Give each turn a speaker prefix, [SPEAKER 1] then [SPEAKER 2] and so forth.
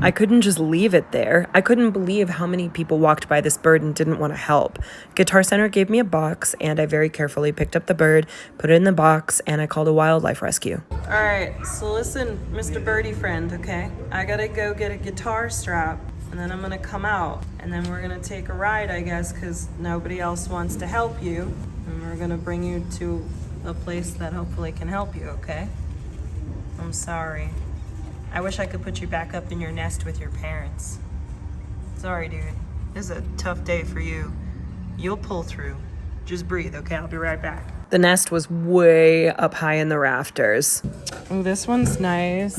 [SPEAKER 1] I couldn't just leave it there. I couldn't believe how many people walked by this bird and didn't want to help. Guitar Center gave me a box, and I very carefully picked up the bird, put it in the box, and I called a wildlife rescue. All right, so listen, Mr. Birdie friend, okay? I gotta go get a guitar strap, and then I'm gonna come out, and then we're gonna take a ride, I guess, because nobody else wants to help you, and we're gonna bring you to a place that hopefully can help you, okay? I'm sorry. I wish I could put you back up in your nest with your parents. Sorry, dude. This is a tough day for you. You'll pull through. Just breathe, okay? I'll be right back. The nest was way up high in the rafters. Oh, this one's nice.